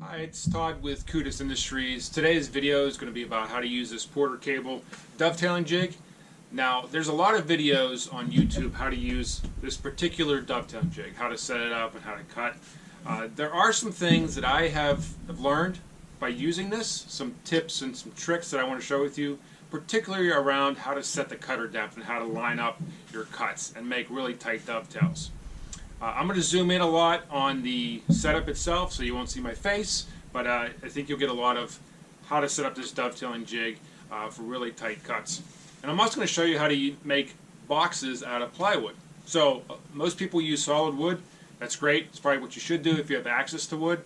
Hi, it's Todd with Kudos Industries. Today's video is going to be about how to use this Porter cable dovetailing jig. Now, there's a lot of videos on YouTube how to use this particular dovetailing jig, how to set it up and how to cut. There are some things that I have learned by using this, some tips and some tricks that I want to share with you, particularly around how to set the cutter depth and how to line up your cuts and make really tight dovetails. I'm going to zoom in a lot on the setup itself so you won't see my face, but I think you'll get a lot of how to set up this dovetailing jig for really tight cuts. And I'm also going to show you how to make boxes out of plywood. So most people use solid wood. That's great. It's probably what you should do if you have access to wood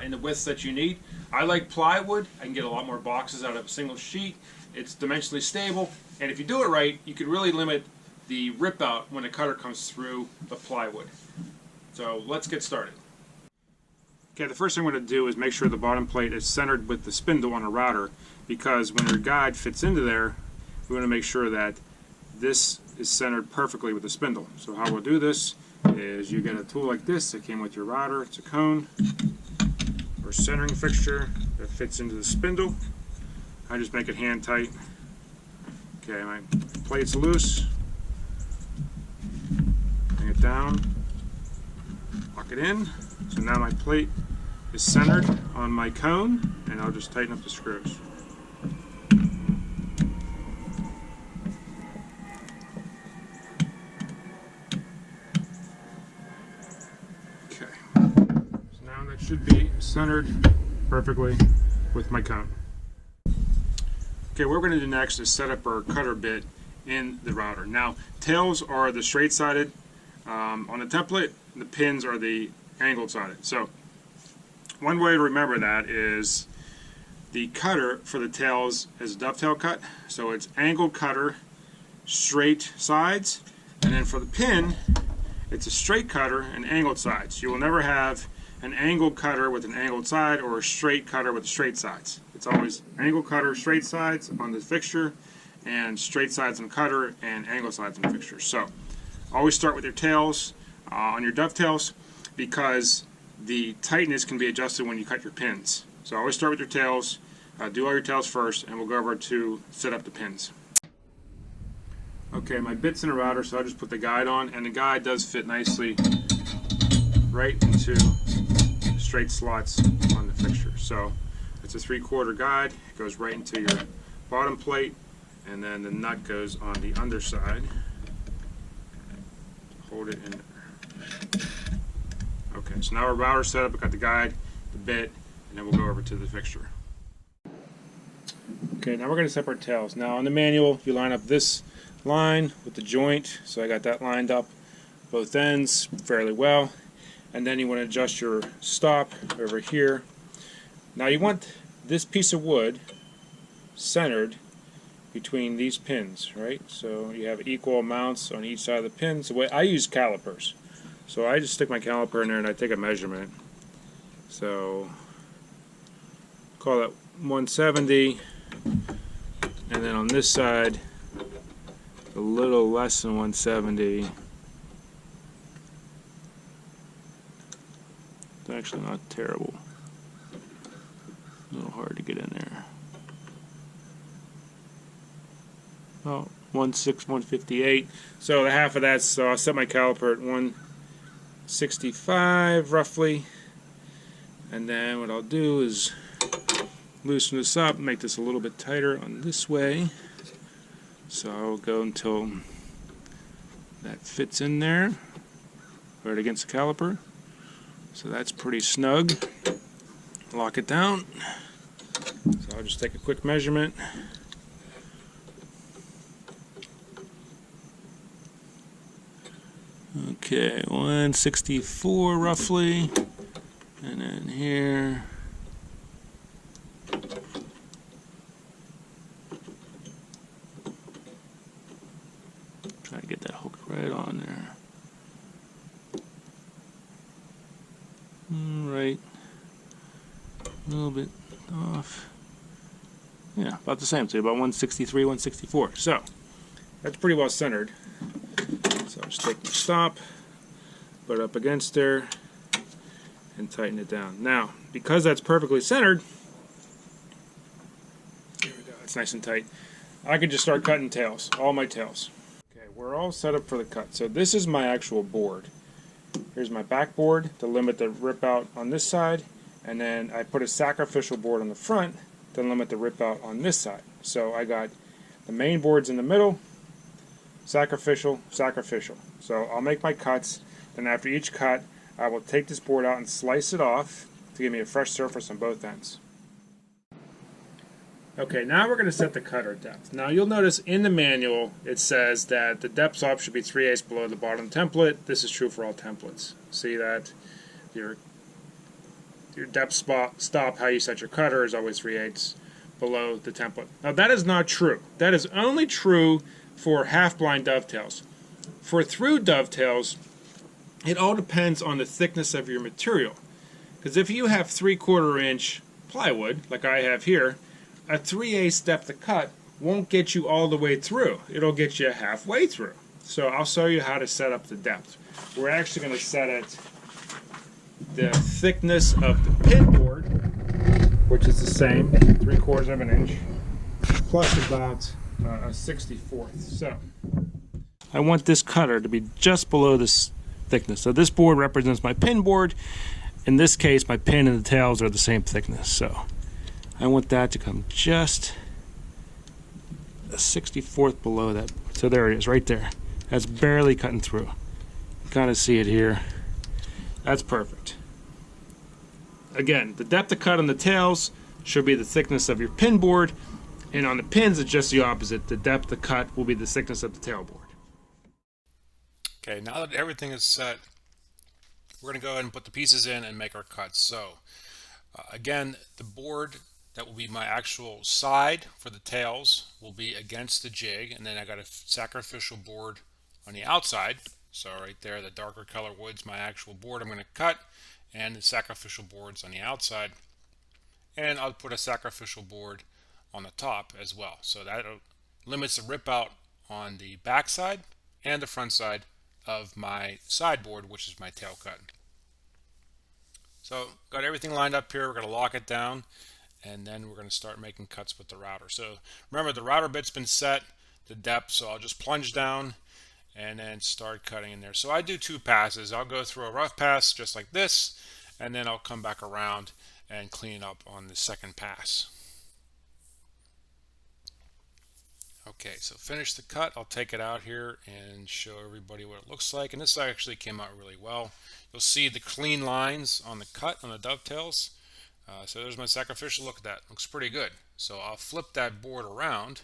in the widths that you need. I like plywood. I can get a lot more boxes out of a single sheet. It's dimensionally stable, and if you do it right, you can really limit the rip out when the cutter comes through the plywood. So let's get started. Okay, the first thing I'm going to do is make sure the bottom plate is centered with the spindle on a router, because when your guide fits into there, we want to make sure that this is centered perfectly with the spindle. So how we'll do this is you get a tool like this that came with your router. It's a cone or centering fixture that fits into the spindle. I just make it hand tight. Okay, my plate's loose. Bring it down, lock it in. So now my plate is centered on my cone, and I'll just tighten up the screws. Okay, so now that should be centered perfectly with my cone. Okay, what we're going to do next is set up our cutter bit in the router. Now, tails are the straight-sided on the template, the pins are the angled-sided. So, one way to remember that is the cutter for the tails is a dovetail cut. So it's angled cutter, straight sides, and then for the pin, it's a straight cutter and angled sides. You will never have an angled cutter with an angled side or a straight cutter with straight sides. It's always angled cutter, straight sides on the fixture, and straight sides on the cutter and angled sides on the fixture. So always start with your tails on your dovetails, because the tightness can be adjusted when you cut your pins. So always start with your tails, do all your tails first, and we'll go over to set up the pins. Okay, my bit's in a router, so I'll just put the guide on, and the guide does fit nicely right into straight slots on the fixture. So it's a 3/4 guide. It goes right into your bottom plate, and then the nut goes on the underside. Hold it in there. Okay, so now our router's set up. We've got the guide, the bit, and then we'll go over to the fixture. Okay, now we're going to set up our tails. Now on the manual, you line up this line with the joint. So I got that lined up both ends fairly well. And then you want to adjust your stop over here. Now you want this piece of wood centered between these pins, right? So you have equal amounts on each side of the pins. The way I use calipers, so I just stick my caliper in there and I take a measurement. So call that 170, and then on this side a little less than 170. It's actually not terrible. A little hard to get in there. Oh, 158. So the half of that, so I'll set my caliper at 165 roughly. And then what I'll do is loosen this up, make this a little bit tighter on this way. So I'll go until that fits in there, right against the caliper. So that's pretty snug. Lock it down. So I'll just take a quick measurement. Okay, 164 roughly, and then here, try to get that hook right on there. Right, a little bit off. Yeah, about the same, so about 163, 164. So that's pretty well centered. So I'll just take my stop, put it up against there, and tighten it down. Now, because that's perfectly centered, here we go, it's nice and tight, I can just start cutting tails, all my tails. Okay, we're all set up for the cut. So this is my actual board. Here's my backboard to limit the rip out on this side, and then I put a sacrificial board on the front to limit the rip out on this side. So I got the main boards in the middle, sacrificial, sacrificial. So I'll make my cuts, then after each cut I will take this board out and slice it off to give me a fresh surface on both ends. Okay, now we're going to set the cutter depth. Now you'll notice in the manual it says that the depth stop should be 3/8 below the bottom template. This is true for all templates. See that your depth stop, how you set your cutter, is always 3/8 below the template. Now that is not true. That is only true for half-blind dovetails. For through dovetails, it all depends on the thickness of your material. Because if you have 3/4 inch plywood, like I have here, a 3/8 depth of cut won't get you all the way through. It'll get you halfway through. So I'll show you how to set up the depth. We're actually going to set it the thickness of the pin board, which is the same, 3/4 of an inch, plus about a 64th. So I want this cutter to be just below this thickness. So this board represents my pin board. In this case, my pin and the tails are the same thickness. So I want that to come just a 64th below that. So there it is, right there. That's barely cutting through. You kind of see it here. That's perfect. Again, the depth of cut on the tails should be the thickness of your pin board, and on the pins it's just the opposite. The depth of cut will be the thickness of the tail board. Okay, now that everything is set, we're going to go ahead and put the pieces in and make our cuts. So again, the board that will be my actual side for the tails will be against the jig, and then I got a sacrificial board on the outside. So right there, the darker color wood's my actual board I'm going to cut, and the sacrificial board's on the outside. And I'll put a sacrificial board on the top as well. So that limits the rip out on the back side and the front side of my sideboard, which is my tail cut. So got everything lined up here. We're going to lock it down, and then we're going to start making cuts with the router. So remember, the router bit's been set, the depth, so I'll just plunge down and then start cutting in there. So I do 2 passes. I'll go through a rough pass just like this, and then I'll come back around and clean up on the second pass. Okay, so finish the cut. I'll take it out here and show everybody what it looks like. And this actually came out really well. You'll see the clean lines on the cut on the dovetails. So there's my sacrificial. Look at that. Looks pretty good. So I'll flip that board around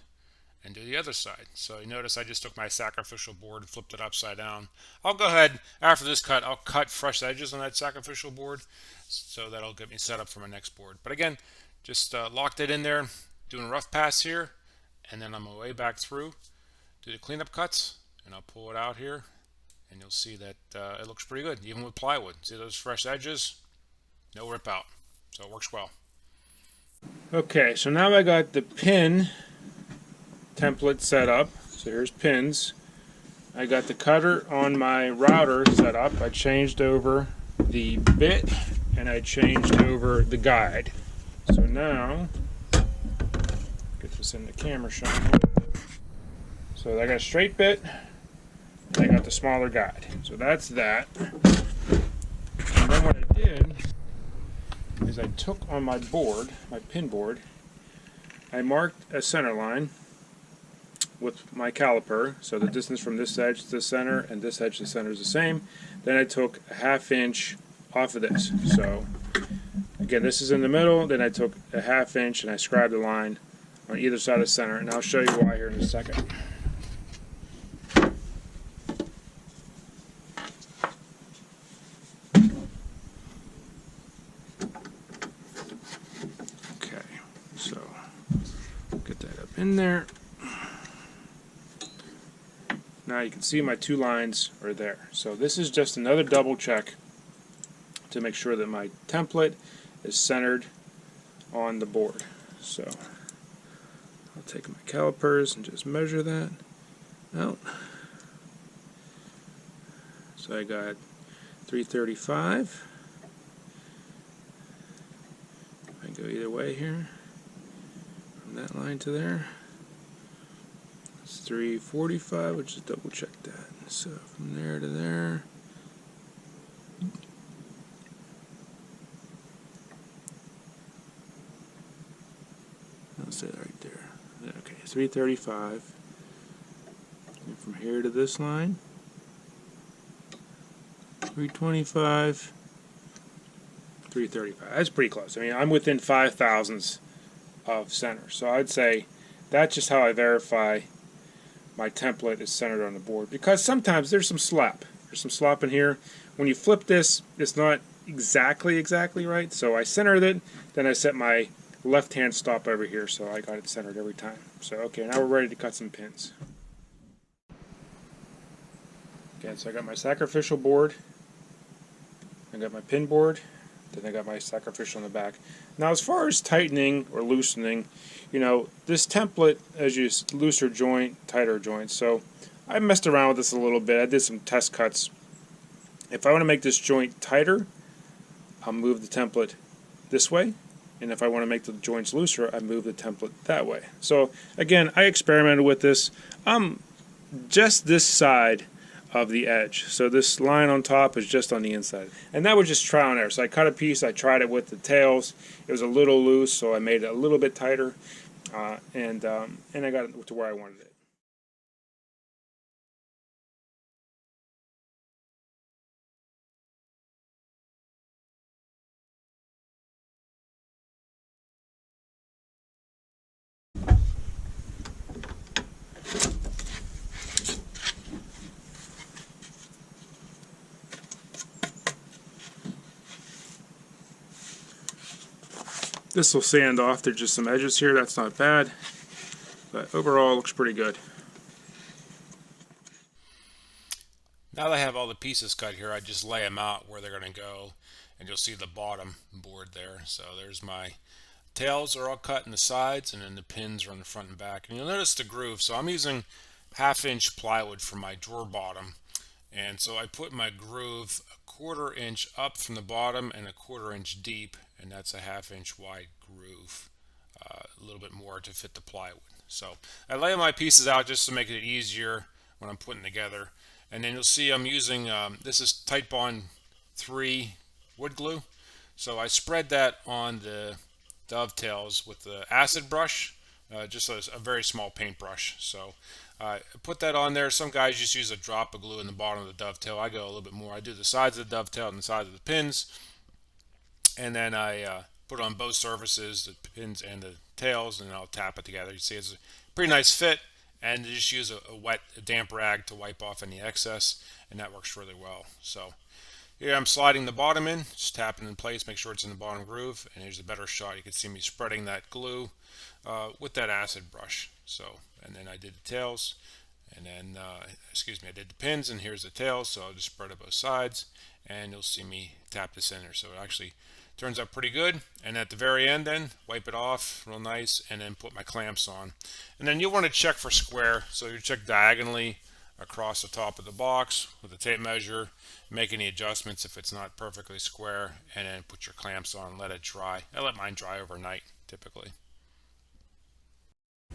and do the other side. So you notice I just took my sacrificial board and flipped it upside down. I'll go ahead, after this cut, I'll cut fresh edges on that sacrificial board, so that'll get me set up for my next board. But again, just locked it in there, doing a rough pass here, and then on my way back through, do the cleanup cuts, and I'll pull it out here, and you'll see that it looks pretty good, even with plywood. See those fresh edges? No rip out. So it works well. Okay, so now I got the pin template set up. So here's pins. I got the cutter on my router set up. I changed over the bit and I changed over the guide. So now, get this in the camera shot. So I got a straight bit, and I got the smaller guide. So that's that. And then what I did is I took on my board, my pin board, I marked a center line with my caliper, so the distance from this edge to the center and this edge to the center is the same. Then I took a 1/2 inch off of this. So again, this is in the middle, then I took a 1/2 inch and I scribed a line on either side of the center, and I'll show you why here in a second. Okay, so get that up in there. Now you can see my 2 lines are there. So this is just another double check to make sure that my template is centered on the board. So I'll take my calipers and just measure that out. So I got 335 either way here, from that line to there, it's 345. We'll just double check that. So from there to there, I'll say that right there. Okay, 335. And from here to this line, 325, 335. That's pretty close. I mean, I'm within 5 thousandths of center. So I'd say that's just how I verify my template is centered on the board. Because sometimes there's some slop. There's some slop in here. When you flip this, it's not exactly right. So I centered it, then I set my left-hand stop over here, so I got it centered every time. So okay, now we're ready to cut some pins. Okay, so I got my sacrificial board, I got my pin board, then I got my sacrificial in the back. Now as far as tightening or loosening, you know, this template has used looser joint, tighter joints, so I messed around with this a little bit. I did some test cuts. If I want to make this joint tighter, I'll move the template this way, and if I want to make the joints looser, I move the template that way. So again, I experimented with this. Just this side of the edge. So this line on top is just on the inside. And that was just trial and error. So I cut a piece, I tried it with the tails. It was a little loose, so I made it a little bit tighter, and I got it to where I wanted it. This will sand off. There's just some edges here. That's not bad, but overall it looks pretty good. Now that I have all the pieces cut here, I just lay them out where they're going to go, and you'll see the bottom board there. So there's my tails are all cut in the sides, and then the pins are on the front and back. And you'll notice the groove. So I'm using 1/2-inch plywood for my drawer bottom, and so I put my groove 1/4 inch up from the bottom and 1/4 inch deep, and that's a 1/2 inch wide groove, a little bit more to fit the plywood. So I lay my pieces out just to make it easier when I'm putting together. And then you'll see I'm using, this is Tite Bond 3 wood glue. So I spread that on the dovetails with the acid brush, just a very small paintbrush. So I put that on there. Some guys just use a drop of glue in the bottom of the dovetail. I go a little bit more. I do the sides of the dovetail and the sides of the pins. And then I put it on both surfaces, the pins and the tails, and I'll tap it together. You see it's a pretty nice fit. And just use a damp rag to wipe off any excess, and that works really well. So here I'm sliding the bottom in, just tapping in place, make sure it's in the bottom groove, and here's a better shot. You can see me spreading that glue with that acid brush. So, and then I did the tails, and then I did the pins, and here's the tails. So I'll just spread it both sides, and you'll see me tap the center. So it actually turns out pretty good. And at the very end then, wipe it off real nice, and then put my clamps on. And then you'll want to check for square. So you check diagonally across the top of the box with a tape measure, make any adjustments if it's not perfectly square, and then put your clamps on and let it dry. I let mine dry overnight typically.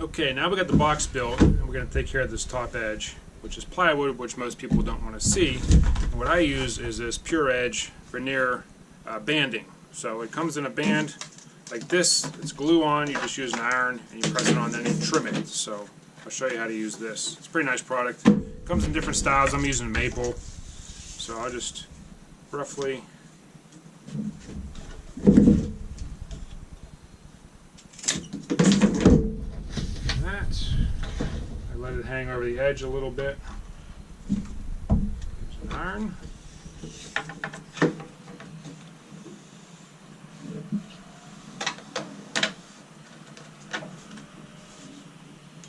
Okay, now we got the box built, and we're going to take care of this top edge, which is plywood, which most people don't want to see. And what I use is this pure edge veneer banding. So it comes in a band like this. It's glue on. You just use an iron and you press it on, then you trim it. So I'll show you how to use this. It's a pretty nice product. It comes in different styles. I'm using maple. So I'll just roughly that. I let it hang over the edge a little bit. There's an iron.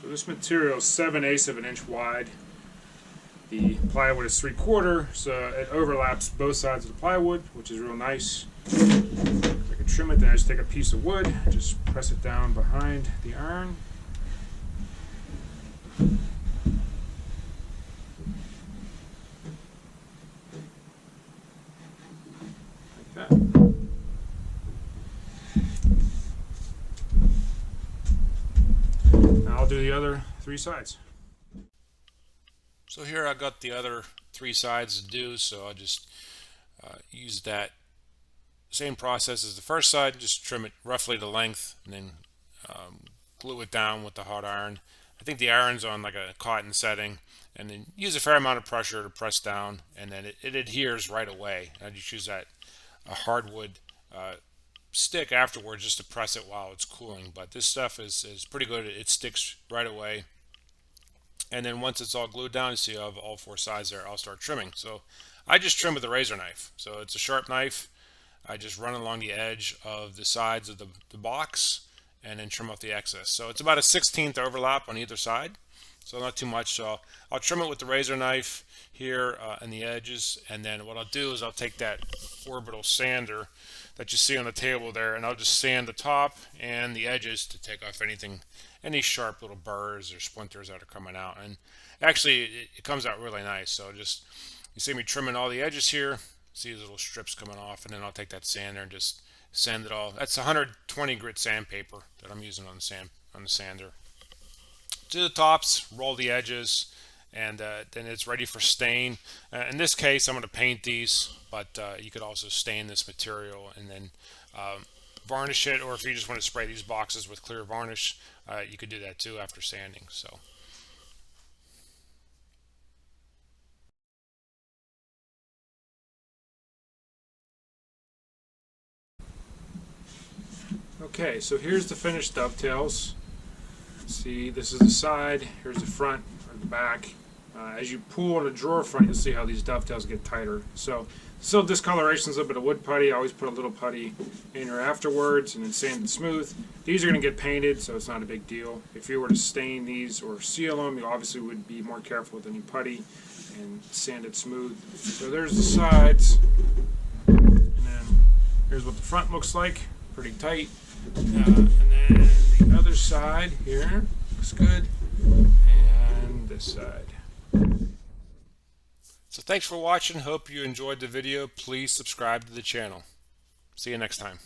This material is 7/8 of an inch wide. The plywood is 3/4, so it overlaps both sides of the plywood, which is real nice. If I can trim it, then I just take a piece of wood, just press it down behind the iron. Like that. do the other 3 sides. So here I got the other 3 sides to do, so I'll just use that same process as the first side, just trim it roughly to length and then glue it down with the hot iron. I think the iron's on like a cotton setting, and then use a fair amount of pressure to press down, and then it adheres right away. I just use a hardwood stick afterwards just to press it while it's cooling, but this stuff is pretty good. It sticks right away. And then once it's all glued down, you see I have all 4 sides there, I'll start trimming. So I just trim with a razor knife. So it's a sharp knife. I just run along the edge of the sides of the box and then trim off the excess. So it's about a 1/16 overlap on either side, so not too much. So I'll trim it with the razor knife here on the edges, and then what I'll do is I'll take that orbital sander that you see on the table there, and I'll just sand the top and the edges to take off any sharp little burrs or splinters that are coming out. And actually it comes out really nice. So just, you see me trimming all the edges here, see these little strips coming off, and then I'll take that sander and just sand it all. That's 120 grit sandpaper that I'm using on the sander. To the tops, roll the edges, and then it's ready for stain. In this case, I'm going to paint these, but you could also stain this material and then varnish it, or if you just want to spray these boxes with clear varnish, you could do that too after sanding. So okay, so here's the finished dovetails. See, this is the side, here's the front or the back. As you pull on the drawer front, you'll see how these dovetails get tighter. So still discolorations, a little bit of wood putty. I always put a little putty in here afterwards and then sand it smooth. These are going to get painted, so it's not a big deal. If you were to stain these or seal them, you obviously would be more careful with any putty and sand it smooth. So there's the sides, and then here's what the front looks like, pretty tight. And then the other side here looks good, and this side. So thanks for watching. Hope you enjoyed the video. Please subscribe to the channel. See you next time.